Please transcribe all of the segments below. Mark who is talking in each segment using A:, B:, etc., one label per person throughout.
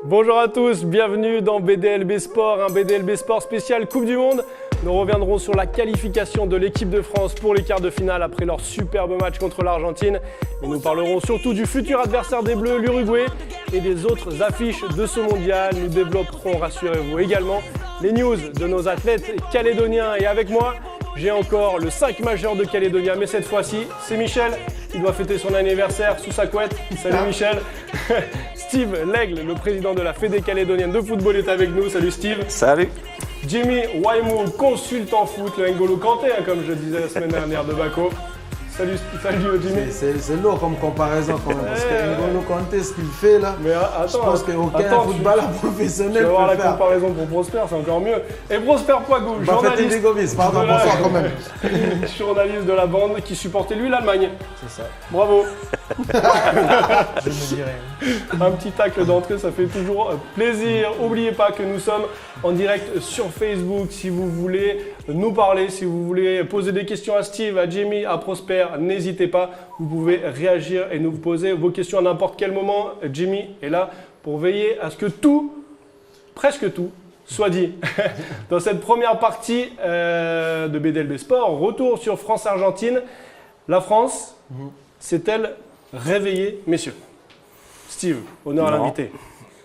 A: Bonjour à tous, bienvenue dans BDLB Sport, un BDLB Sport spécial Coupe du Monde. Nous reviendrons sur la qualification de l'équipe de France pour les quarts de finale après leur superbe match contre l'Argentine. Et nous parlerons surtout du futur adversaire des Bleus, l'Uruguay, et des autres affiches de ce mondial. Nous développerons, rassurez-vous, également les news de nos athlètes calédoniens. Et avec moi, j'ai encore le 5 majeur de Calédonia, mais cette fois-ci, c'est Michel qui doit fêter son anniversaire sous sa couette. Salut Michel. Steve L'Aigle, le président de la Fédé calédonienne de football, est avec nous. Salut Steve.
B: Salut.
A: Jimmy Waimou, consultant foot, le N'Golo Kanté, comme je disais la semaine dernière de Baco. Salut Jimmy.
C: C'est lourd comme comparaison quand même, parce que N'Golo Kanté, ce qu'il fait là,
A: mais attends,
C: je pense qu'aucun footballeur professionnel peut
A: faire. Tu vas voir la
C: faire.
A: comparaison pour Prosper, c'est encore mieux. Et Prosper Poigou, journaliste,
C: pardon, bonsoir quand même.
A: journaliste de la bande qui supportait lui l'Allemagne.
C: C'est ça.
A: Bravo.
C: Je me dirais.
A: Un petit tacle d'entrée, ça fait toujours plaisir. N'oubliez pas que nous sommes en direct sur Facebook. Si vous voulez nous parler, si vous voulez poser des questions à Steve, à Jimmy, à Prosper, n'hésitez pas. Vous pouvez réagir et nous poser vos questions à n'importe quel moment. Jimmy est là pour veiller à ce que tout, presque tout, soit dit. Dans cette première partie de BDLB Sport, retour sur France-Argentine. La France s'est-elle réveillée, messieurs? Steve, honneur à l'invité.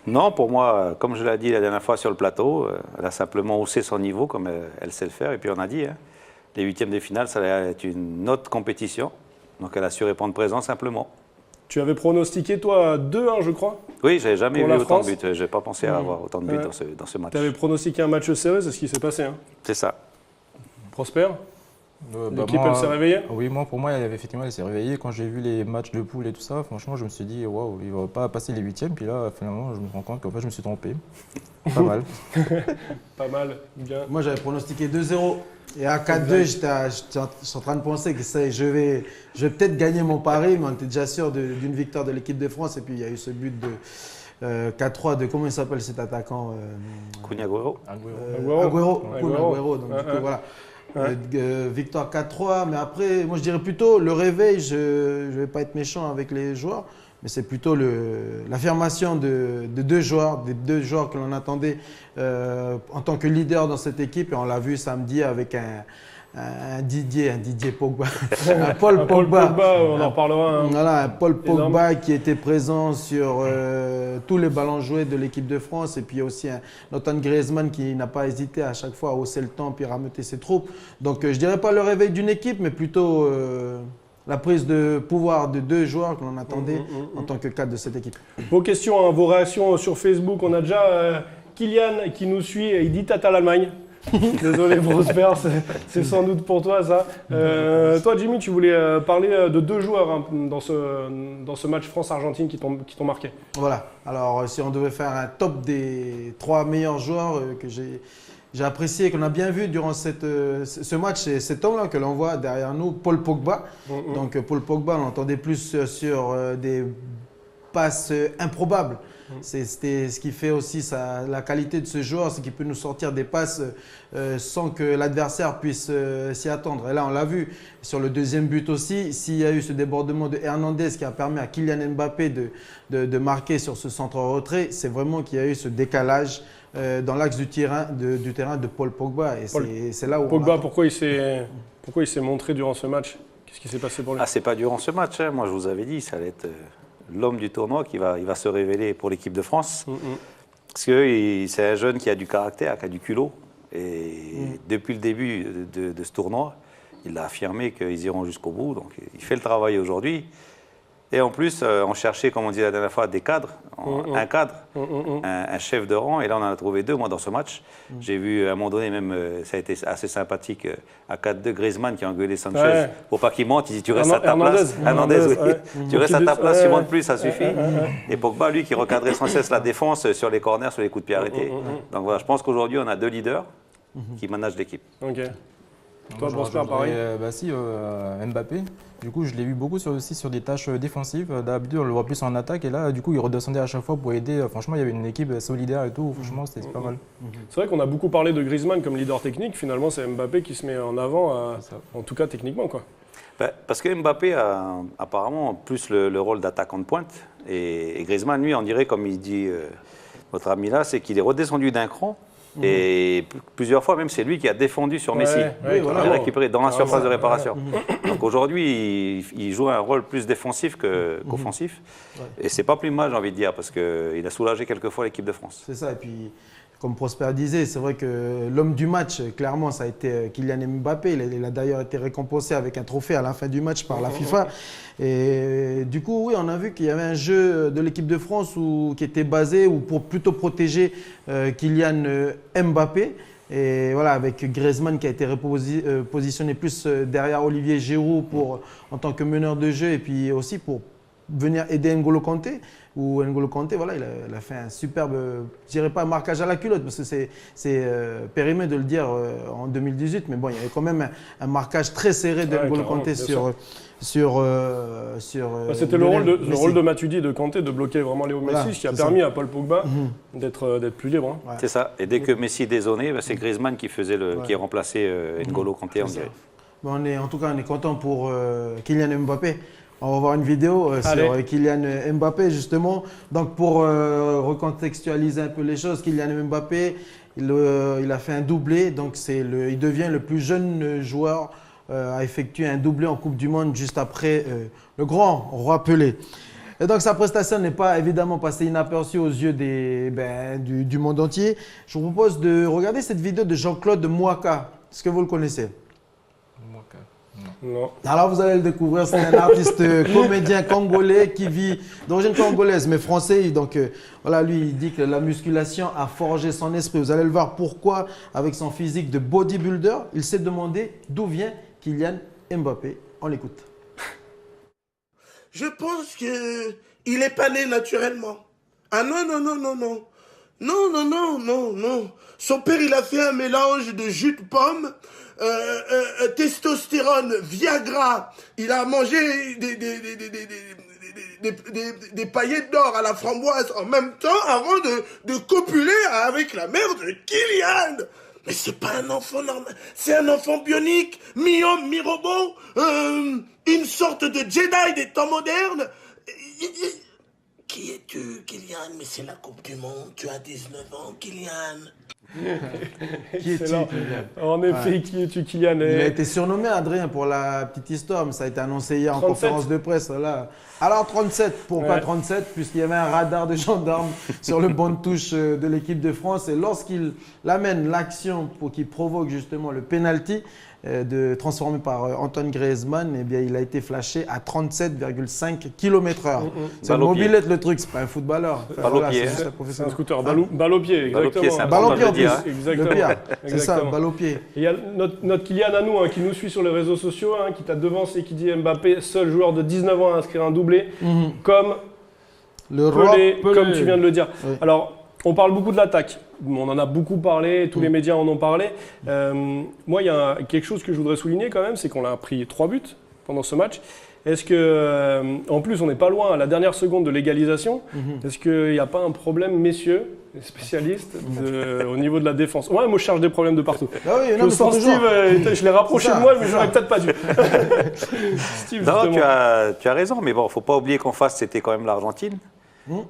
B: Non, pour moi, comme je l'ai dit la dernière fois sur le plateau, elle a simplement haussé son niveau comme elle sait le faire. Et puis on a dit, les huitièmes de finale, ça va être une autre compétition. Donc elle a su répondre présent simplement.
A: Tu avais pronostiqué, toi, 2-1, je crois?
B: Oui, je n'avais jamais vu autant de buts. Je n'ai pas pensé à avoir autant de buts dans ce match.
A: Tu avais pronostiqué un match serré, c'est ce qui s'est passé.
B: C'est ça.
A: Prosper? L'équipe, elle s'est réveillée?
D: Oui, pour moi, effectivement, elle s'est réveillée. Quand j'ai vu les matchs de poule et tout ça, franchement, je me suis dit, waouh, il ne va pas passer les huitièmes. Puis là, finalement, je me rends compte qu'en fait, je me suis trompé. Pas mal.
A: Pas mal, bien.
C: Moi, j'avais pronostiqué 2-0. Et à 4-2, j'étais en train de penser que je vais peut-être gagner mon pari, mais on était déjà sûr d'une victoire de l'équipe de France. Et puis, il y a eu ce but de 4-3 de, comment il s'appelle cet attaquant
B: Kun Agüero.
C: Agüero. Donc, du coup, voilà. Victoire 4-3, mais après, moi je dirais plutôt le réveil, je ne vais pas être méchant avec les joueurs, mais c'est plutôt l'affirmation de deux joueurs, des deux joueurs que l'on attendait en tant que leader dans cette équipe, et on l'a vu samedi avec un Didier Pogba, un Paul Pogba,
A: on en reparlera.
C: Voilà, un Paul Pogba qui était présent sur tous les ballons joués de l'équipe de France, et puis aussi un Antoine Griezmann qui n'a pas hésité à chaque fois à hausser le temps puis rameuter ses troupes. Donc je dirais pas le réveil d'une équipe, mais plutôt la prise de pouvoir de deux joueurs que l'on attendait en tant que cadre de cette équipe.
A: Vos questions, vos réactions sur Facebook, on a déjà Kylian qui nous suit et il dit Tata l'Allemagne. Désolé Prosper, c'est sans doute pour toi ça. Toi Jimmy, tu voulais parler de deux joueurs dans ce match France-Argentine qui t'ont marqué.
C: Voilà, alors si on devait faire un top des 3 meilleurs joueurs que j'ai apprécié, qu'on a bien vu durant ce match, c'est cet homme-là que l'on voit derrière nous, Paul Pogba. Donc Paul Pogba, on l'entendait plus sur des passes improbables. C'était ce qui fait aussi la qualité de ce joueur, c'est qu'il peut nous sortir des passes sans que l'adversaire puisse s'y attendre. Et là, on l'a vu sur le deuxième but aussi, s'il y a eu ce débordement de Hernandez qui a permis à Kylian Mbappé de marquer sur ce centre-retrait, c'est vraiment qu'il y a eu ce décalage dans l'axe du terrain de Paul Pogba. Et c'est là où
A: Pogba, pourquoi il s'est montré durant ce match? Qu'est-ce qui s'est passé pour lui?
B: C'est pas durant ce match. Moi, je vous avais dit, ça allait être l'homme du tournoi qui va se révéler pour l'équipe de France. Parce que c'est un jeune qui a du caractère, qui a du culot. Et depuis le début de ce tournoi, il a affirmé qu'ils iront jusqu'au bout. Donc il fait le travail aujourd'hui. Et en plus, on cherchait, comme on disait la dernière fois, des cadres, un cadre, un chef de rang. Et là, on en a trouvé deux, moi, dans ce match. J'ai vu, à un moment donné, même, ça a été assez sympathique, à 4-2, Griezmann qui a engueulé Sanchez. Pour pas qu'il monte, il dit, tu restes à ta place. Hernandez, oui. Tu restes à ta place, tu montes plus, ça suffit. Et Pogba, lui, qui recadrait sans cesse la défense sur les corners, sur les coups de pied arrêtés. Donc voilà, je pense qu'aujourd'hui, on a deux leaders qui managent l'équipe.
A: Ok. Toi, Prosper, pareil?
D: Mbappé. Du coup, je l'ai vu beaucoup aussi sur des tâches défensives. D'habitude, on le voit plus en attaque. Et là, du coup, il redescendait à chaque fois pour aider. Franchement, il y avait une équipe solidaire et tout. Franchement, c'était pas mal.
A: C'est vrai qu'on a beaucoup parlé de Griezmann comme leader technique. Finalement, c'est Mbappé qui se met en avant, en tout cas techniquement, quoi.
B: Parce que Mbappé a apparemment plus le rôle d'attaquant de pointe. Et Griezmann, lui, on dirait, comme il dit votre ami là, c'est qu'il est redescendu d'un cran. Et plusieurs fois, même, c'est lui qui a défendu sur Messi.
C: Oui, voilà.
B: Il a récupéré dans la surface de réparation. Donc aujourd'hui, il joue un rôle plus défensif qu'offensif. Et c'est pas plus mal, j'ai envie de dire, parce qu'il a soulagé quelquefois l'équipe de France.
C: C'est ça. Et puis, comme Prosper disait, c'est vrai que l'homme du match, clairement, ça a été Kylian Mbappé. Il a d'ailleurs été récompensé avec un trophée à la fin du match par la FIFA. Et du coup, oui, on a vu qu'il y avait un jeu de l'équipe de France qui était basé ou pour plutôt protéger Kylian Mbappé. Et voilà, avec Griezmann qui a été positionné plus derrière Olivier Giroud en tant que meneur de jeu et puis aussi pour venir aider N'Golo Kanté. Où N'Golo Kanté, voilà, il a fait un superbe, je dirais pas marquage à la culotte, parce que c'est périmé de le dire en 2018, mais bon, il y avait quand même un marquage très serré de N'Golo Kanté sur
A: c'était le rôle de Matuidi et de Kanté de bloquer vraiment Léo Messi, ce qui a permis à Paul Pogba d'être plus libre.
B: Ouais. C'est ça. Et dès que Messi dézonait, c'est Griezmann qui qui remplaçait N'Golo Kanté en direct.
C: En tout cas, on est content pour Kylian Mbappé. On va voir une vidéo sur Kylian Mbappé, justement. Donc, pour recontextualiser un peu les choses, Kylian Mbappé, il a fait un doublé. Donc, il devient le plus jeune joueur à effectuer un doublé en Coupe du Monde juste après le grand roi Pelé. Et donc, sa prestation n'est pas évidemment passée inaperçue aux yeux du monde entier. Je vous propose de regarder cette vidéo de Jean-Claude Mouaka. Est-ce que vous le connaissez ?
A: Non.
C: Alors vous allez le découvrir, c'est un artiste comédien congolais qui vit d'origine congolaise mais français. Donc voilà, lui il dit que la musculation a forgé son esprit. Vous allez le voir pourquoi, avec son physique de bodybuilder, il s'est demandé d'où vient Kylian Mbappé. On l'écoute.
E: Je pense qu'il n'est pas né naturellement. Ah non, non, non, non, non. Non, non, non, non, non. Son père, il a fait un mélange de jus de pomme, testostérone, Viagra. Il a mangé des paillettes d'or à la framboise en même temps avant de copuler avec la mère de Kylian. Mais c'est pas un enfant normal, c'est un enfant bionique, mi-homme, mi-robot, une sorte de Jedi des temps modernes. Qui es-tu, Kylian? Mais c'est la Coupe du Monde, tu as 19 ans, Kylian.
C: Qui es-tu, Kylian?
A: En effet, qui es-tu, Kylian?
C: Il a été surnommé Adrien pour la petite histoire, mais ça a été annoncé hier 37. En conférence de presse. Là. Alors 37, pourquoi 37? Puisqu'il y avait un radar de gendarmes sur le banc de touche de l'équipe de France. Et lorsqu'il amène l'action qui provoque justement le penalty, transformé par Antoine Griezmann, eh bien, il a été flashé à 37,5 km/h. C'est une mobilette le truc, c'est pas un footballeur.
B: Balle au pied.
A: C'est un scooter, balle au pied, exactement.
C: Balle au pied en plus.
A: Exactement.
C: C'est ça, balle au pied.
A: Il y a notre Kylian à nous qui nous suit sur les réseaux sociaux, qui t'a devancé, qui dit Mbappé, seul joueur de 19 ans à inscrire un doublé, comme
C: le roi Pelé,
A: comme tu viens de le dire.
C: Oui.
A: Alors, on parle beaucoup de l'attaque. On en a beaucoup parlé, tous les médias en ont parlé. Moi, il y a quelque chose que je voudrais souligner quand même, c'est qu'on a pris 3 buts pendant ce match. Est-ce que, en plus, on n'est pas loin à la dernière seconde de l'égalisation. Est-ce qu'il n'y a pas un problème, messieurs, les spécialistes, au niveau de la défense? Ouais, moi, je cherche des problèmes de partout.
C: Ah oui, non,
A: je sens Steve, je l'ai rapproché de moi, mais j'aurais peut-être pas dû. Steve,
B: non, tu as raison, mais bon, il ne faut pas oublier qu'en face, c'était quand même l'Argentine.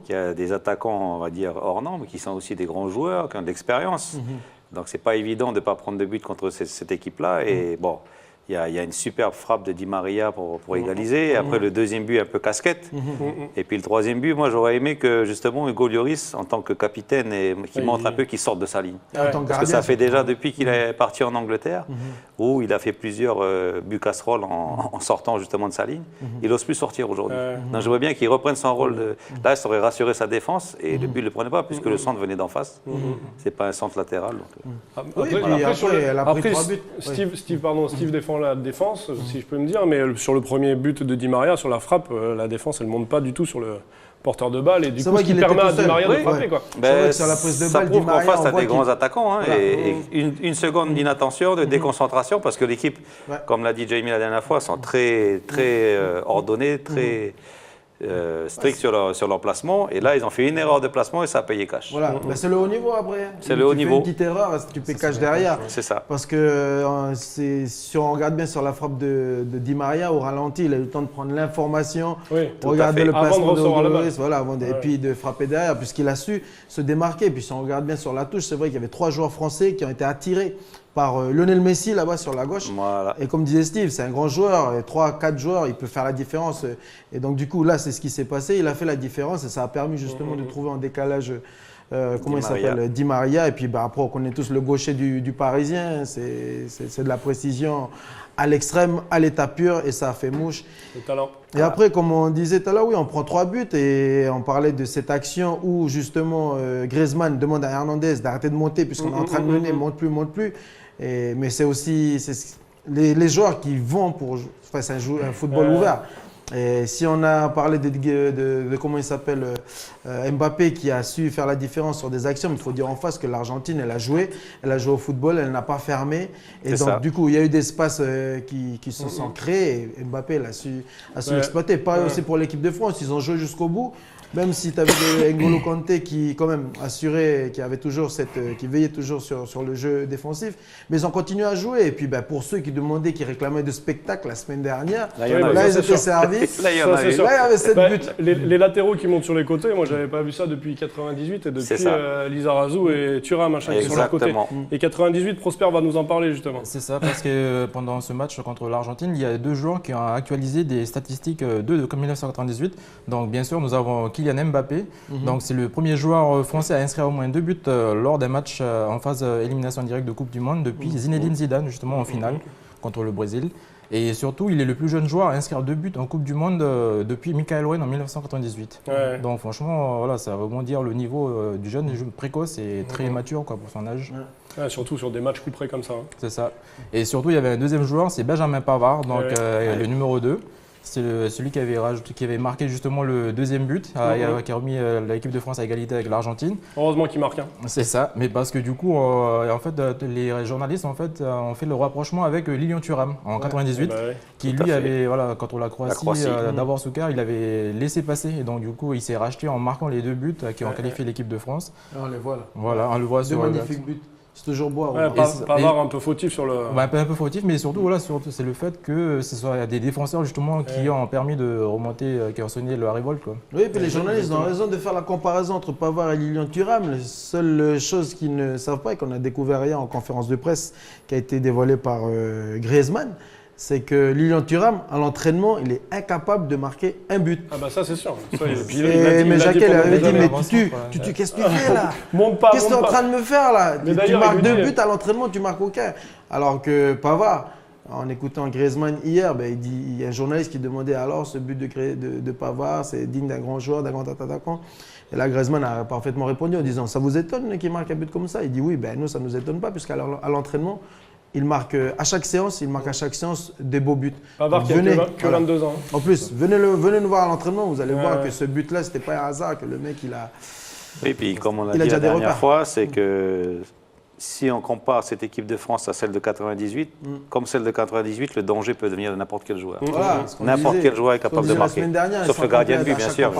B: Qui a des attaquants, on va dire, hors normes, qui sont aussi des grands joueurs, qui ont de l'expérience. Donc, c'est pas évident de ne pas prendre de but contre cette équipe-là. Et bon, il y a une superbe frappe de Di Maria pour égaliser. Et après, le deuxième but, un peu casquette. Et puis, le troisième but, moi, j'aurais aimé que, justement, Hugo Lloris, en tant que capitaine, qui montre un peu qu'il sorte de sa ligne. Parce que ça fait déjà depuis qu'il est parti en Angleterre, où il a fait plusieurs buts casseroles en sortant, justement, de sa ligne. Il n'ose plus sortir aujourd'hui. Donc, je vois bien qu'il reprenne son rôle. Là, ça aurait rassuré sa défense. Et le but ne le prenait pas, puisque le centre venait d'en face. C'est pas un centre latéral. Donc,
A: après, Steve défend la défense, si je peux me dire, mais sur le premier but de Di Maria, sur la frappe, la défense, elle ne monte pas du tout sur le porteur de balle, et du coup, ce qui permet à Di Maria de frapper. Quoi.
C: Sur la prise de
B: ça
C: balle,
B: prouve qu'en face, tu as des grands attaquants.
C: Voilà.
B: Et une seconde d'inattention, de déconcentration, parce que l'équipe, comme l'a dit Jamie la dernière fois, sont très, très ordonnés, très... stricts sur leur placement. Et là, ils ont fait une erreur de placement et ça a payé cash.
C: Voilà, ben, c'est le haut niveau après.
B: C'est le haut niveau.
C: Tu fais une petite erreur, tu payes cash derrière.
B: C'est ça.
C: Parce que si on regarde bien sur la frappe de Di Maria au ralenti, il a eu le temps de prendre l'information,
A: Oui,
C: regarder le
A: Avant de
C: placement de
A: recevoir la balle.
C: Lloris, voilà, et puis de frapper derrière, puisqu'il a su se démarquer. Puis si on regarde bien sur la touche, c'est vrai qu'il y avait 3 joueurs français qui ont été attirés par Lionel Messi là-bas sur la gauche.
B: Voilà.
C: Et comme disait Steve, c'est un grand joueur, 3-4 joueurs, il peut faire la différence. Et donc du coup, là, c'est ce qui s'est passé. Il a fait la différence et ça a permis justement de trouver en décalage, comment il s'appelle, Di Maria. Et puis après, on connaît tous le gaucher du Parisien. C'est de la précision à l'extrême, à l'état pur, et ça a fait mouche.
A: Le talent.
C: Et après, comme on disait tout à l'heure, oui, on prend 3 buts et on parlait de cette action où justement Griezmann demande à Hernandez d'arrêter de monter puisqu'on est en train de mener, monte plus. Mais c'est aussi les joueurs qui vont pour faire un football ouvert. Et si on a parlé de comment il s'appelle, Mbappé qui a su faire la différence sur des actions, il faut dire en face que l'Argentine, elle a joué au football, elle n'a pas fermé. Et donc, du coup, il y a eu des espaces qui se sont créés et Mbappé elle a su l'exploiter. Pas aussi pour l'équipe de France, ils ont joué jusqu'au bout. Même si tu avais N'Golo Kanté qui, quand même, assurait, qui veillait toujours sur le jeu défensif. Mais ils ont continué à jouer. Et puis, pour ceux qui demandaient, qui réclamaient de spectacle la semaine dernière, là ils étaient servis.
B: Là, il y en a eu.
C: Là, il y avait 7 buts.
A: Les latéraux qui montent sur les côtés, moi, j'avais pas vu ça depuis 98 et depuis Lizarazu et Thuram, qui sont sur leur côté. Et 98, Prosper va nous en parler justement.
D: C'est ça, parce que pendant ce match contre l'Argentine, il y a 2 joueurs qui ont actualisé des statistiques de 1998. Donc, bien sûr, nous avons Kylian Mbappé. Donc, c'est le premier joueur français à inscrire au moins 2 buts lors d'un match en phase élimination directe de Coupe du Monde depuis Zinedine Zidane, justement en finale contre le Brésil. Et surtout, il est le plus jeune joueur à inscrire 2 buts en Coupe du Monde depuis Michael Owen en 1998.
A: Ouais.
D: Donc franchement, voilà, ça va vraiment dire le niveau du jeune, précoce et très mature pour son âge.
A: Ouais, surtout sur des matchs couperés comme ça.
D: C'est ça. Et surtout, il y avait un deuxième joueur, c'est Benjamin Pavard, donc le numéro 2. C'est celui qui avait marqué justement le deuxième but, qui a remis l'équipe de France à égalité avec l'Argentine.
A: Heureusement qu'il marque.
D: C'est ça, mais parce que du coup, en fait, les journalistes ont fait le rapprochement avec Lilian Thuram en 98, qui lui avait, contre la Croatie, d'abord Soukar, il avait laissé passer. Et donc du coup, il s'est racheté en marquant les 2 buts qui ont qualifié l'équipe de France.
C: On les voit là.
D: Voilà, on le voit sur
C: magnifiques buts. C'est toujours beau.
A: Pavard un peu fautif sur le.
D: Un peu fautif, mais surtout, c'est le fait que ce soit des défenseurs justement qui ont permis de remonter, qui ont sonné la révolte. Quoi.
C: Oui, et puis les journalistes ont raison de faire la comparaison entre Pavard et Lilian Thuram. La seule chose qu'ils ne savent pas et qu'on a découvert hier en conférence de presse qui a été dévoilée par Griezmann, c'est que Lilian Thuram, à l'entraînement, il est incapable de marquer un but.
A: Ah bah ça c'est sûr.
C: Mais Jacquet avait dit, mais qu'est-ce que tu fais là? Qu'est-ce que tu es en train de me faire là? Tu marques 2 buts à l'entraînement, tu marques aucun. Alors que Pavard, en écoutant Griezmann hier, il y a un journaliste qui demandait alors ce but de Pavard, c'est digne d'un grand joueur, d'un grand attaquant. Et là, Griezmann a parfaitement répondu en disant, ça vous étonne qu'il marque un but comme ça? Il dit oui, nous ça ne nous étonne pas puisqu'à l'entraînement, il marque à chaque séance des beaux buts.
A: Pavard qui a que 22 ans.
C: En plus, venez nous voir à l'entraînement, vous allez voir que ce but-là, c'était pas un hasard, que le mec, il a.
B: Et puis, comme on a dit la dernière fois, c'est que si on compare cette équipe de France à celle de 98, comme celle de 98, le danger peut venir de n'importe quel joueur.
C: Voilà,
B: n'importe quel joueur est capable de marquer. Sauf le gardien de but, bien sûr.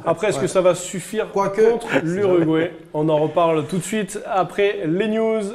A: Après, est-ce que ça va suffire contre l'Uruguay? On en reparle tout de suite après les news.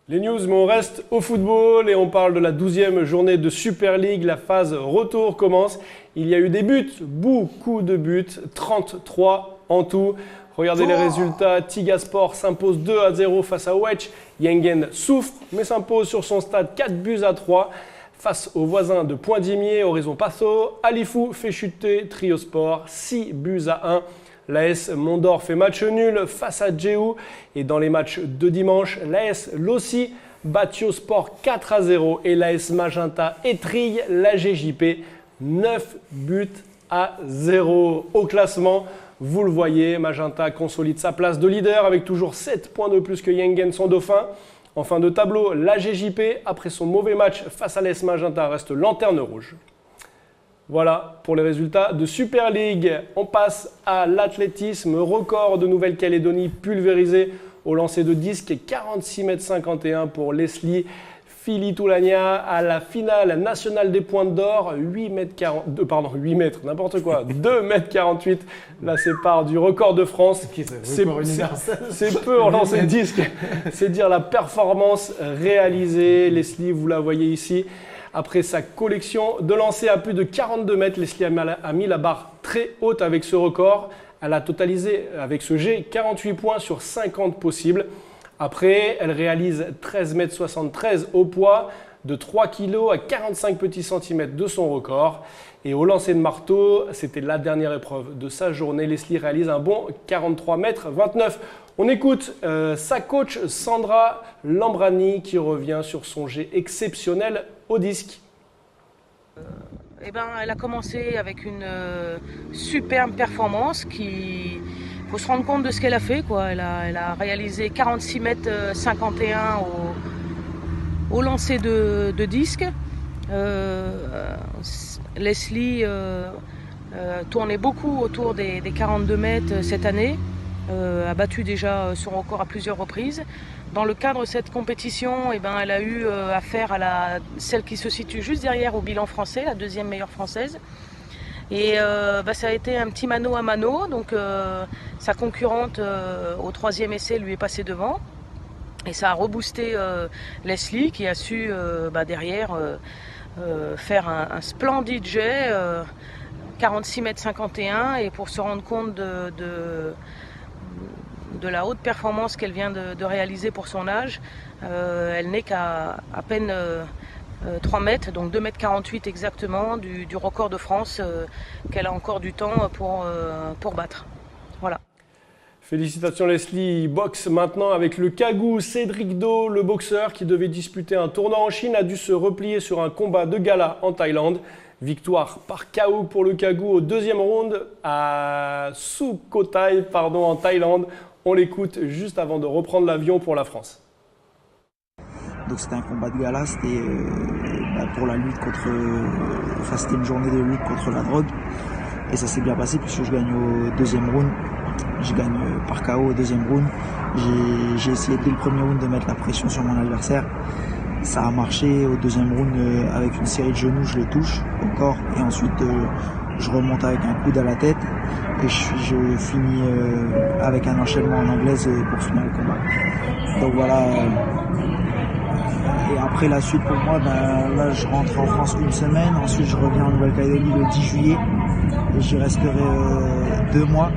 A: Les news, mais on reste au football et on parle de la 12e journée de Super League. La phase retour commence. Il y a eu des buts, beaucoup de buts, 33 en tout. Regardez les résultats. Tigaspor s'impose 2-0 face à Wedge. Yengen souffre, mais s'impose sur son stade 4-3 face aux voisins de Poindimier, Horizon Passo. Alifou fait chuter Triosport 6-1. L'AS Mondor fait match nul face à Djéou. Et dans les matchs de dimanche, l'AS Lossi bat Sport 4-0 et l'AS Magenta étrille la GJP 9-0. Au classement, vous le voyez, Magenta consolide sa place de leader avec toujours 7 points de plus que Yengen, son dauphin. En fin de tableau, la GJP, après son mauvais match face à l'AS Magenta, reste lanterne rouge. Voilà pour les résultats de Super League. On passe à l'athlétisme. Record de Nouvelle-Calédonie pulvérisé au lancer de disque. 46,51 m pour Leslie Fili Toulania à la finale nationale des pointes d'or, 8 mètres 42, pardon, 8 mètres, n'importe quoi, 2 mètres 48, la sépare du record de France. C'est peu en lancer de disque, c'est dire la performance réalisée. Leslie, vous la voyez ici. Après sa collection de lancers à plus de 42 mètres, Leslie a mis la barre très haute avec ce record. Elle a totalisé avec ce jet 48 points sur 50 possibles. Après, elle réalise 13,73 m au poids, de 3 kg à 45 petits centimètres de son record. Et au lancer de marteau, c'était la dernière épreuve de sa journée. Leslie réalise un bon 43,29 m. On écoute sa coach Sandra Lambrani qui revient sur son jet exceptionnel au disque.
F: Elle a commencé avec une superbe performance qui... Il faut se rendre compte de ce qu'elle a fait, quoi. Elle a réalisé 46,51 m au lancer de disque. Leslie tournait beaucoup autour des 42 mètres cette année, a battu déjà son record à plusieurs reprises. Dans le cadre de cette compétition, elle a eu affaire à celle qui se situe juste derrière au bilan français, la deuxième meilleure française. Et ça a été un petit mano à mano, donc sa concurrente au troisième essai lui est passée devant. Et ça a reboosté Leslie qui a su derrière faire un splendide jet, 46,51 m, et pour se rendre compte de la haute performance qu'elle vient de réaliser pour son âge, elle n'est qu'à peine 3 mètres, donc 2,48 m exactement du record de France qu'elle a encore du temps pour battre. Voilà.
A: Félicitations Leslie. Boxe maintenant avec le Kagou. Cédric Do, le boxeur qui devait disputer un tournoi en Chine, a dû se replier sur un combat de gala en Thaïlande. Victoire par KO pour le Kagou au deuxième round à Sukhothai en Thaïlande. On l'écoute juste avant de reprendre l'avion pour la France.
G: Donc c'était un combat de gala, c'était pour la lutte contre... c'était une journée de lutte contre la drogue. Et ça s'est bien passé puisque je gagne au deuxième round. Je gagne par KO au deuxième round. J'ai essayé dès le premier round de mettre la pression sur mon adversaire. Ça a marché au deuxième round avec une série de genoux, je le touche au corps. Et ensuite je remonte avec un coude à la tête. Et je finis avec un enchaînement en anglaise pour finir le combat. Donc voilà. Et après la suite pour moi, là je rentre en France une semaine, ensuite je reviens en Nouvelle-Calédonie le 10 juillet et j'y resterai 2 mois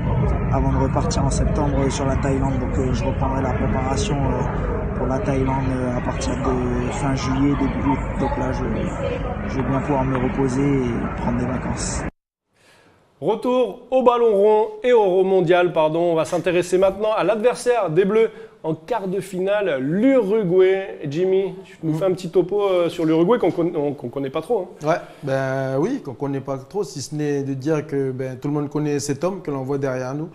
G: avant de repartir en septembre sur la Thaïlande. Donc je reprendrai la préparation pour la Thaïlande à partir de fin juillet, début août. Donc là je vais bien pouvoir me reposer et prendre des vacances.
A: Retour au ballon rond et au mondial, On va s'intéresser maintenant à l'adversaire des Bleus en quart de finale, l'Uruguay. Jimmy, tu nous fais un petit topo sur l'Uruguay qu'on connaît pas trop.
C: Ouais, oui, qu'on connaît pas trop, si ce n'est de dire que tout le monde connaît cet homme que l'on voit derrière nous,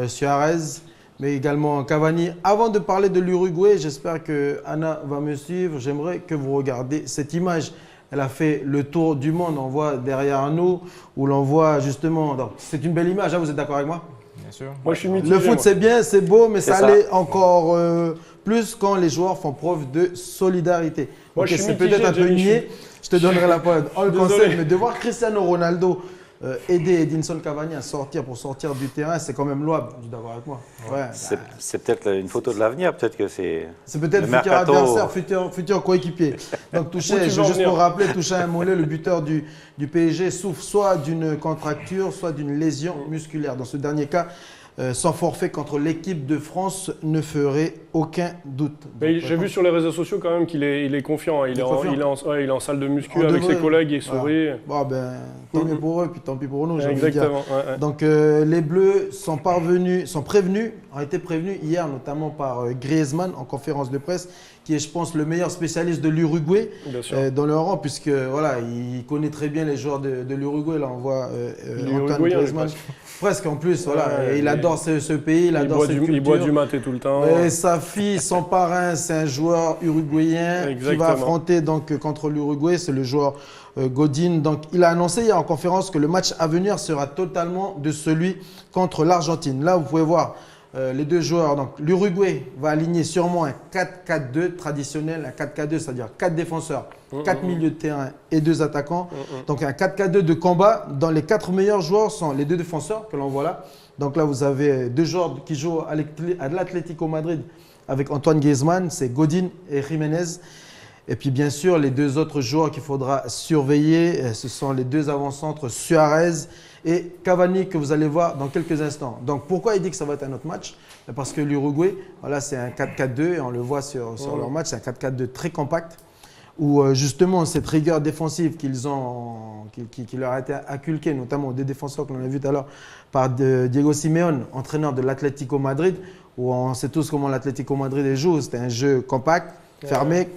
C: Suarez, mais également Cavani. Avant de parler de l'Uruguay, j'espère que Anna va me suivre. J'aimerais que vous regardiez cette image. Elle a fait le tour du monde, on voit derrière nous, où l'on voit justement... C'est une belle image, hein, vous êtes d'accord avec moi?
D: Bien sûr.
A: Moi, je suis mitigé.
C: Le foot, c'est bien, c'est beau, mais ça
B: ça.
C: l'est encore plus quand les joueurs font preuve de solidarité.
A: Moi, je suis
C: c'est
A: mitigé,
C: peut-être un peu
A: Jimmy,
C: niais, je te donnerai la parole. On le
A: Désolé.
C: conseille, mais de voir Cristiano Ronaldo aider Edinson Cavani à sortir du terrain, c'est quand même louable, tu es d'accord avec moi? Ouais.
B: C'est peut-être une photo de l'avenir, peut-être que c'est...
C: C'est peut-être
B: le
C: futur
B: mercato.
C: adversaire, futur coéquipier. Donc Touché,
A: Où tu veux en
C: juste
A: venir
C: pour rappeler, Touché Mollet, le buteur du PSG, souffre soit d'une contracture, soit d'une lésion musculaire. Dans ce dernier cas, sans forfait contre l'équipe de France ne ferait aucun doute.
A: J'ai vu sur les réseaux sociaux quand même qu'il est confiant. Il est en salle de muscu
C: On
A: avec
C: devrait.
A: ses collègues et sourit.
C: Bon, tant mieux pour eux, puis tant pis pour nous. j'ai envie de dire.
A: Exactement. Ouais.
C: Donc les Bleus ont été prévenus hier notamment par Griezmann en conférence de presse, qui est, je pense, le meilleur spécialiste de l'Uruguay dans leur rang, puisque voilà, il connaît très bien les joueurs de l'Uruguay. Là, on voit Antoine Griezmann. Presque en plus, voilà.
A: Ouais,
C: et il adore ce pays, il adore cette culture.
A: Il boit du maté tout le temps.
C: Et sa fille, son parrain, c'est un joueur uruguayen qui va affronter donc contre l'Uruguay, c'est le joueur Godin. Donc il a annoncé hier en conférence que le match à venir sera totalement de celui contre l'Argentine. Là, vous pouvez voir les deux joueurs. Donc l'Uruguay va aligner sûrement un 4-4-2 traditionnel, un 4-4-2, c'est-à-dire 4 défenseurs, 4 milieux de terrain et 2 attaquants. Donc un 4-4-2 de combat. Dans les 4 meilleurs joueurs sont les 2 défenseurs que l'on voit là. Donc là, vous avez 2 joueurs qui jouent à l'Atlético Madrid avec Antoine Griezmann, c'est Godin et Jiménez. Et puis bien sûr, les 2 autres joueurs qu'il faudra surveiller, ce sont les 2 avant-centres Suarez et Cavani que vous allez voir dans quelques instants. Donc pourquoi il dit que ça va être un autre match? Parce que l'Uruguay, voilà, c'est un 4-4-2 et on le voit sur leur match, c'est un 4-4-2 très compact où justement cette rigueur défensive qui leur a été inculquée, notamment aux 2 défenseurs que l'on a vu tout à l'heure par Diego Simeone, entraîneur de l'Atlético Madrid, où on sait tous comment l'Atlético Madrid joue, c'était un jeu compact, fermé,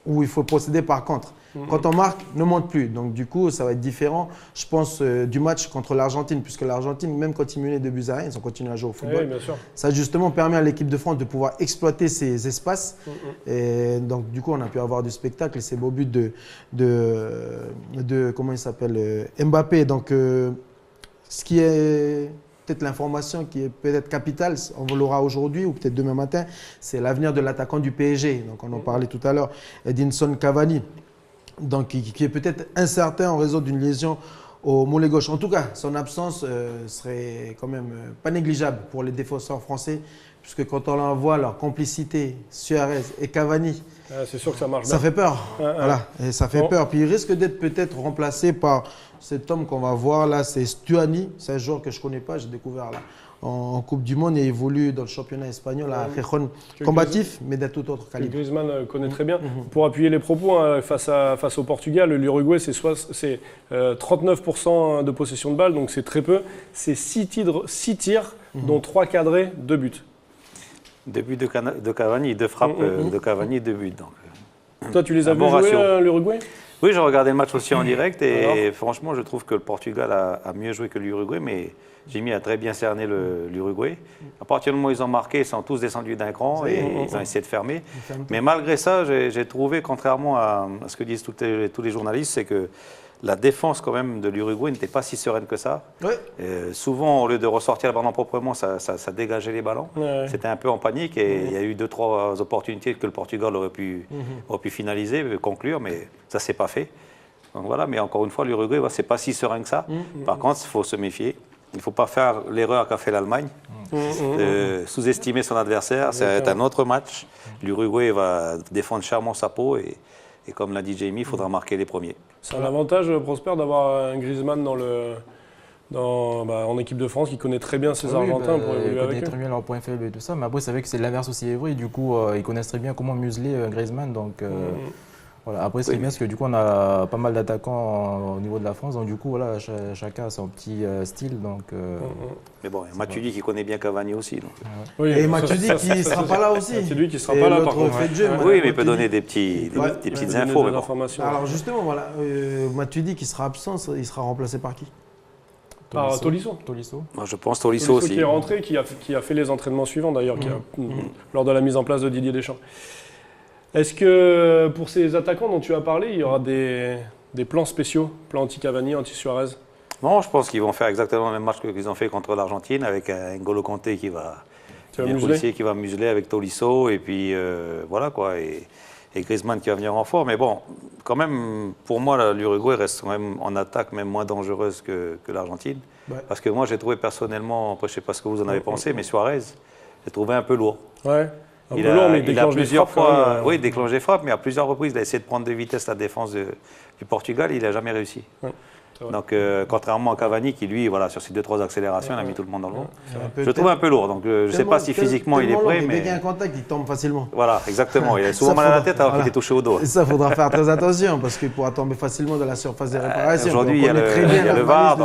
C: où il faut procéder par contre. Quand on marque, ne monte plus. Donc du coup, ça va être différent, je pense, du match contre l'Argentine, puisque l'Argentine, même quand ils menaient 2-0, ils ont continué à jouer au football.
A: Oui, bien sûr.
C: Ça justement permet à l'équipe de France de pouvoir exploiter ces espaces. Et donc du coup, on a pu avoir du spectacle et ces beaux buts de comment il s'appelle, Mbappé. Donc ce qui est peut-être l'information qui est peut-être capitale, on l'aura aujourd'hui ou peut-être demain matin, c'est l'avenir de l'attaquant du PSG. Donc on en parlait tout à l'heure, Edinson Cavani, donc qui est peut-être incertain en raison d'une lésion au mollet gauche. En tout cas, son absence serait quand même pas négligeable pour les défenseurs français, puisque quand on voit leur complicité, Suarez et Cavani,
A: c'est sûr que ça marche
C: ça
A: bien.
C: fait peur. Voilà, et ça fait peur. Puis il risque d'être peut-être remplacé par cet homme qu'on va voir là, c'est Stuani. C'est un joueur que je ne connais pas, j'ai découvert là en Coupe du Monde et évolue dans le championnat espagnol à Gijón, combatif, mais d'un tout autre calibre.
A: Griezmann connaît très bien. Pour appuyer les propos, face au Portugal, l'Uruguay, c'est 39% de possession de balle, donc c'est très peu. C'est 6 tirs, dont 3 cadrés, 2 buts.
B: 2 buts de Cavani, 2 frappes de Cavani, 2 buts. Donc,
A: toi, tu les as vus jouer, l'Uruguay?
B: Oui, j'ai regardé le match aussi en direct et franchement, je trouve que le Portugal a mieux joué que l'Uruguay, mais Jimmy a très bien cerné l'Uruguay. À partir du moment où ils ont marqué, ils sont tous descendus d'un cran et ils ont essayé de fermer. Mais malgré ça, j'ai trouvé, contrairement à ce que disent tous les journalistes, c'est que la défense quand même de l'Uruguay n'était pas si sereine que ça.
C: Ouais.
B: Souvent, au lieu de ressortir le ballon proprement, ça dégageait les ballons. Ouais. C'était un peu en panique et il y a eu 2-3 opportunités que le Portugal aurait pu finaliser, conclure, mais ça ne s'est pas fait. Donc voilà, mais encore une fois, l'Uruguay, c'est pas si serein que ça. Par contre, il faut se méfier. Il ne faut pas faire l'erreur qu'a fait l'Allemagne, de sous-estimer son adversaire. C'est un autre match. L'Uruguay va défendre chèrement sa peau et comme l'a dit Jamie, il faudra marquer les premiers.
A: C'est un avantage, Prosper, d'avoir un Griezmann en équipe de France qui connaît très bien ses Argentins pour évoluer avec eux.
D: Il connaît très bien leurs points faibles et tout ça, mais après c'est vrai que c'est l'inverse aussi est vrai. Du coup, ils connaissent très bien comment museler Griezmann. Donc, voilà. Après, c'est bien parce que du coup, on a pas mal d'attaquants au niveau de la France. Donc, du coup, voilà, chacun a son petit style. Donc,
B: mais bon, il y a Matuidi qui connaît bien Cavani aussi. Donc.
C: Oui, et Matuidi qui ne sera pas là aussi.
A: C'est lui qui ne sera pas là, par contre.
B: Oui, mais il peut donner des petites infos.
C: Alors, justement, voilà, Matuidi qui sera absent, il sera remplacé par qui?
A: Par Tolisso.
B: Moi, je pense Tolisso aussi.
A: Qui est rentré, qui a fait les entraînements suivants d'ailleurs, lors de la mise en place de Didier Deschamps. Est-ce que pour ces attaquants dont tu as parlé, il y aura des plans spéciaux, plans anti-Cavani, anti-Suarez?
B: Non, je pense qu'ils vont faire exactement le même match qu'ils ont fait contre l'Argentine, avec un N'Golo Kanté qui va museler avec Tolisso, et puis voilà quoi, et Griezmann qui va venir en fort. Mais bon, quand même, pour moi, l'Uruguay reste quand même en attaque, même moins dangereuse que l'Argentine. Ouais. Parce que moi, j'ai trouvé personnellement, après je ne sais pas ce que vous en avez pensé, mais Suarez, j'ai trouvé un peu lourd.
A: Ouais.
B: Il a plusieurs fois, oui, déclenché frappe, mais à plusieurs reprises, il a essayé de prendre de vitesse la défense du Portugal, il n'a jamais réussi. Ouais. Donc, contrairement à Cavani, qui lui, voilà, sur ses 2-3 accélérations, il a mis tout le monde dans le vent. Je le trouve un peu lourd, donc je ne sais pas si physiquement il est prêt.
C: Mais dès qu'il y a un contact, il tombe facilement.
B: Voilà, exactement. Il a souvent mal à la tête alors qu'il est touché au dos.
C: Et ça, il faudra faire très attention, parce qu'il pourra tomber facilement de la surface des réparations.
B: Aujourd'hui, il y a le VAR.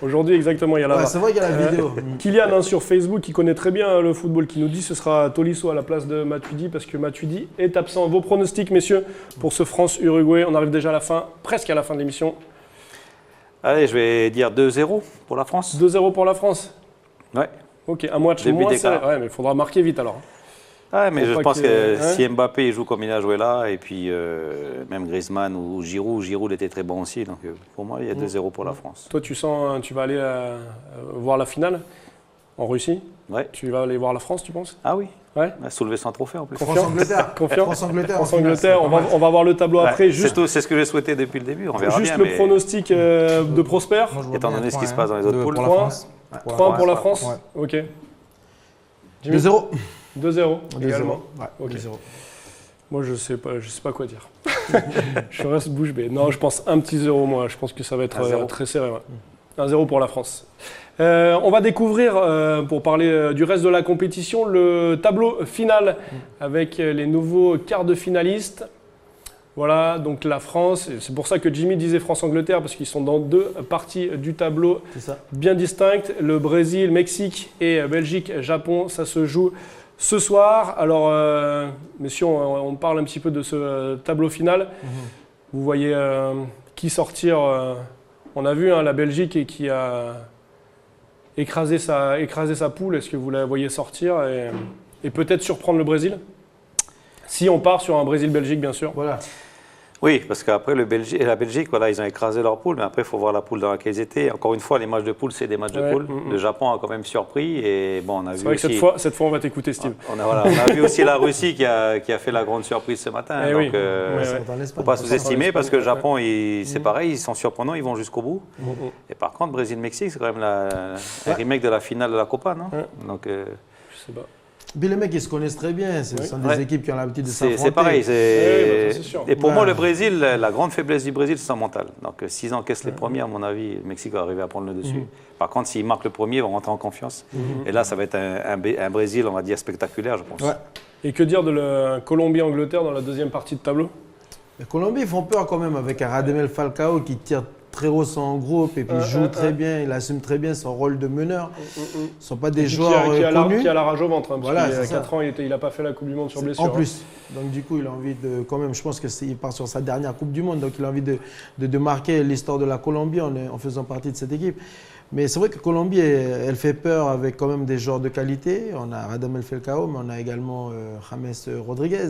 A: Aujourd'hui, exactement, il y a la VAR.
C: C'est vrai qu'il y a la vidéo.
A: Kylian, sur Facebook, qui connaît très bien le football, qui nous dit que ce sera Tolisso à la place de Matuidi, parce que Matuidi est absent. Vos pronostics, messieurs, pour ce France-Uruguay. On arrive déjà à la fin, presque à la fin de l'émission.
B: Allez, je vais dire 2-0 pour la France.
A: 2-0 pour la France?
B: Ouais.
A: Ok, un match moins serré. Ouais, mais il faudra marquer vite alors.
B: Ouais, mais je pense que si Mbappé joue comme il a joué là, et puis même Griezmann ou Giroud il était très bon aussi. Donc pour moi, il y a 2-0 pour la France.
A: Toi, tu vas aller voir la finale? en Russie.
B: Ouais.
A: Tu vas aller voir la France, tu penses?
B: Ah oui,
A: Ouais.
B: on a soulevé son trophée en plus.
C: France-Angleterre.
A: Confiant.
C: France-Angleterre.
A: France-Angleterre, on va voir le tableau
B: Ouais,
A: après. Juste,
B: c'est ce que j'ai souhaité depuis le début, on verra
A: juste
B: bien.
A: le pronostic de Prosper.
D: Moi, je vois
B: Étant
D: bien
B: donné ce qui
D: 3-1,
B: se passe dans les autres
D: 2
B: poules.
D: pour la
A: 3.
D: France.
A: 3 pour la
B: Ouais.
A: France.
D: Ouais.
A: Ok. Jimmy,
C: 2-0.
A: 2-0
C: 2-0.
A: également.
C: Ouais,
A: Ok.
C: 2-0.
A: Moi, je sais pas quoi dire. Je reste bouche bée. Non, je pense un petit 0 moi. Je pense que ça va être
B: 1-0.
A: très serré. Ouais. 1-0 pour la France. On va découvrir, pour parler du reste de la compétition, le tableau final avec les nouveaux quarts de finalistes. Voilà, donc la France, et c'est pour ça que Jimmy disait France-Angleterre, parce qu'ils sont dans 2 parties du tableau
C: C'est ça.
A: bien distinctes. Le Brésil, Mexique et Belgique, Japon, ça se joue ce soir. Alors, messieurs, on parle un petit peu de ce tableau final. Vous voyez qui sortir. On a vu la Belgique qui a écrasé sa poule. Est-ce que vous la voyez sortir et peut-être surprendre le Brésil? Si on part sur un Brésil-Belgique, bien sûr.
C: Voilà.
B: Oui, parce qu'après la Belgique, voilà, ils ont écrasé leur poule, mais après il faut voir la poule dans laquelle ils étaient. Encore une fois, les matchs de poule, c'est des matchs de poule. Le Japon a quand même surpris et bon, on a
A: C'est
B: vu
A: vrai
B: aussi.
A: que cette fois, on va t'écouter, Steve.
B: On a vu aussi la Russie qui a fait la grande surprise ce matin.
A: Eh
B: donc,
A: oui. Ouais,
C: Ils
A: ouais.
C: sont en
B: faut
C: Espagne.
B: pas sous-estimer parce que le Japon,
A: Mm.
B: c'est pareil, ils sont surprenants, ils vont jusqu'au bout. Et par contre, Brésil-Mexique, c'est quand même le remake de la finale de la Copa, non?
A: Ouais.
B: Donc,
A: Je sais pas.
C: Puis les mecs, ils se connaissent très bien. Ce sont des
B: Ouais.
C: équipes qui ont l'habitude de s'affronter.
B: c'est pareil.
A: Oui, bah, c'est sûr.
B: Et pour
C: Ouais.
B: moi, le Brésil, la grande faiblesse du Brésil, c'est son mental. Donc, s'ils encaissent les premiers, à mon avis, le Mexique va arriver à prendre le dessus. Par contre, s'ils marquent le premier, ils vont rentrer en confiance. Et là, ça va être un Brésil, on va dire, spectaculaire, je pense.
C: Ouais.
A: Et que dire de la Colombie-Angleterre dans la deuxième partie de tableau?
C: Les Colombiens, ils font peur quand même avec un Radamel Falcao qui tire très haut son groupe et puis joue très bien, il assume très bien son rôle de meneur. Ce ne sont pas des joueurs connus.
A: Qui a la rage au ventre. Hein, parce
C: Voilà,
A: qu'il y a
C: c'est ça.
A: 4 ans, il n'a pas fait la Coupe du Monde sur blessure.
C: En plus. Donc du coup, il a envie de, quand même, je pense qu'il part sur sa dernière Coupe du Monde, donc il a envie de marquer l'histoire de la Colombie en faisant partie de cette équipe. Mais c'est vrai que Colombie, elle fait peur avec quand même des joueurs de qualité. On a Radamel Falcao, mais on a également James Rodriguez.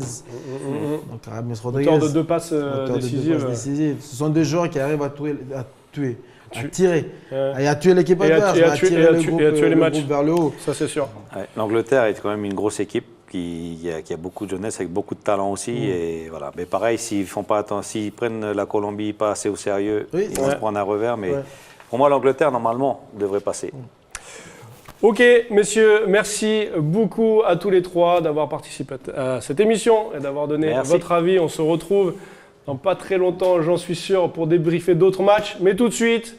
C: Donc James Rodriguez,
A: Auteur de 2 passes
C: auteur de deux
A: décisives.
C: passes décisives. Ce sont des joueurs qui arrivent à tuer, à
A: Tu-
C: tirer,
A: Ouais.
C: et à tuer l'équipe
A: Et à
C: adverse,
A: tu- et à
C: à
A: tuer-
C: tirer
A: et à
C: le
A: tu-
C: groupe,
A: et à tuer les
C: le
A: matchs.
C: groupe vers le haut.
A: Ça, c'est sûr.
B: Ouais, l'Angleterre est quand même une grosse équipe qui a beaucoup de jeunesse avec beaucoup de talent aussi. Et voilà. Mais pareil, s'ils prennent la Colombie pas assez au sérieux,
C: Oui,
B: ils vont se prendre un revers. Mais
C: Ouais.
B: pour moi, l'Angleterre, normalement, devrait passer.
A: Ok, messieurs, merci beaucoup à tous les 3 d'avoir participé à cette émission et d'avoir donné
B: Merci.
A: votre avis. On se retrouve dans pas très longtemps, j'en suis sûr, pour débriefer d'autres matchs. Mais tout de suite,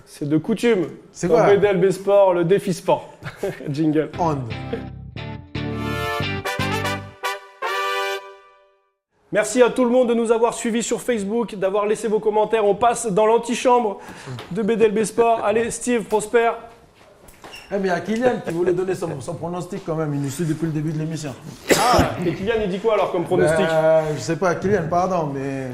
A: c'est de coutume.
C: C'est
A: Dans
C: quoi
A: BDLB Sport, le défi sport. Jingle.
C: On.
A: Merci à tout le monde de nous avoir suivis sur Facebook, d'avoir laissé vos commentaires. On passe dans l'antichambre de BDLB Sport. Allez, Steve, Prosper.
C: Eh, mais il y a Kylian qui voulait donner son pronostic quand même. Il nous suit depuis le début de l'émission.
A: Et Kylian, il dit quoi alors comme pronostic?
C: Je sais pas, Kylian, pardon, mais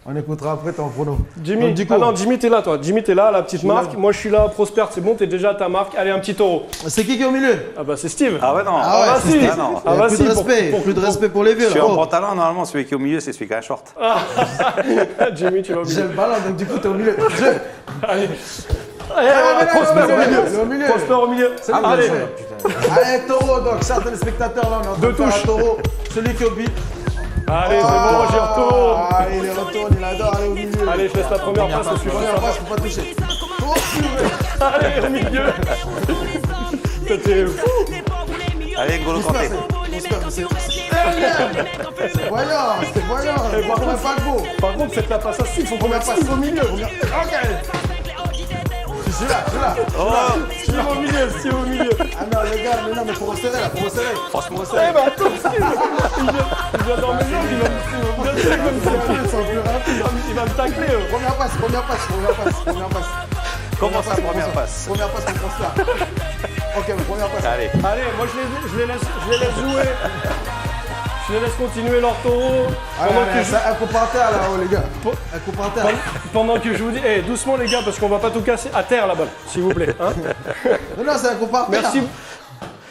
C: on écoutera après ton prono.
A: Jimmy,
C: Donc, du coup,
A: Jimmy, t'es là, toi. Jimmy, t'es là, la petite
C: Je suis
A: marque.
C: là.
A: Moi, je suis là. Prosper, c'est bon, t'es déjà à ta marque. Allez, un petit taureau.
C: c'est qui est au milieu?
A: Ah bah, c'est Steve.
B: Ah ouais, non.
C: Ah ouais,
A: bah,
C: c'est
A: si.
C: Steve.
B: Ah non.
A: Ah bah,
C: plus
A: si,
C: de
A: pour-
C: respect,
A: pour-
C: plus de respect pour les vieux.
B: Je suis
C: là.
B: en
C: Oh,
B: pantalon, normalement, celui qui est au milieu, c'est celui qui a un short.
A: Jimmy, tu vas
C: j'ai
A: oublier.
C: le ballon, donc du coup, t'es au milieu.
A: Allez.
C: mais non,
A: Prosper
C: il est au
A: au milieu.
C: milieu, il est au milieu.
A: Prosper au milieu.
C: C'est lui,
A: Allez.
C: le jeu. Allez, taureau, donc, chers téléspectateurs, là, on est en train
A: Deux
C: de faire un
A: touches.
C: taureau. Celui qui est au but.
A: Allez, c'est bon, j'y retourne.
C: Ah, il est retourne, il adore aller au milieu.
A: Allez, je laisse la première passe au suivant.
C: Première passe, faut pas toucher. Oh, purée.
A: Allez, au milieu. C'était fou.
B: Allez, N'Golo Kanté.
C: C'est voyant, c'est voyant.
A: Et par
C: On
A: contre,
C: n'a pas le beau.
A: Par contre, faites la passe à Steve, faut qu'on
C: Première
A: mette
C: passe.
A: Steve au milieu.
C: Ok. Je suis là, je suis là.
A: Steve au milieu, Steve au milieu.
C: Ah non, les gars, mais non, mais faut resserrer là, faut resserrer.
B: Franchement,
A: Eh bah attends, Steve, il vient dans mes jambes, il va il va me tacler.
C: Première passe, première passe, première passe, première passe.
B: comment ça, première passe?
C: Première passe pour Prosper. Ok, mais première passe.
B: Allez.
A: Allez, moi je les laisse jouer. Je les laisse continuer leur taureau.
C: Un coup par terre là-haut, les gars. Un coup par terre.
A: Pendant que je vous dis, doucement les gars, parce qu'on va pas tout casser. À terre la balle, s'il vous plaît. Hein.
C: Non, c'est un coup par terre.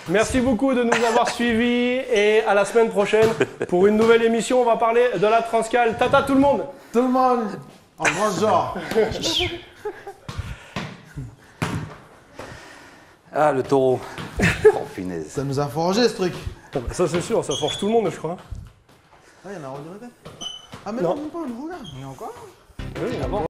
A: Merci beaucoup de nous avoir suivis et à la semaine prochaine pour une nouvelle émission. On va parler de la Transcal. Tata tout le monde.
C: Tout le monde en grand genre.
B: Ah, le taureau. Oh, punaise.
C: Ça nous a forgé ce truc.
A: Bon, bah, ça c'est sûr, ça forge tout le monde, je crois.
C: Ah, il y en a un regretté. Ah, mais
A: Non.
C: non, même pas, on regarde. On est encore là.
A: Oui,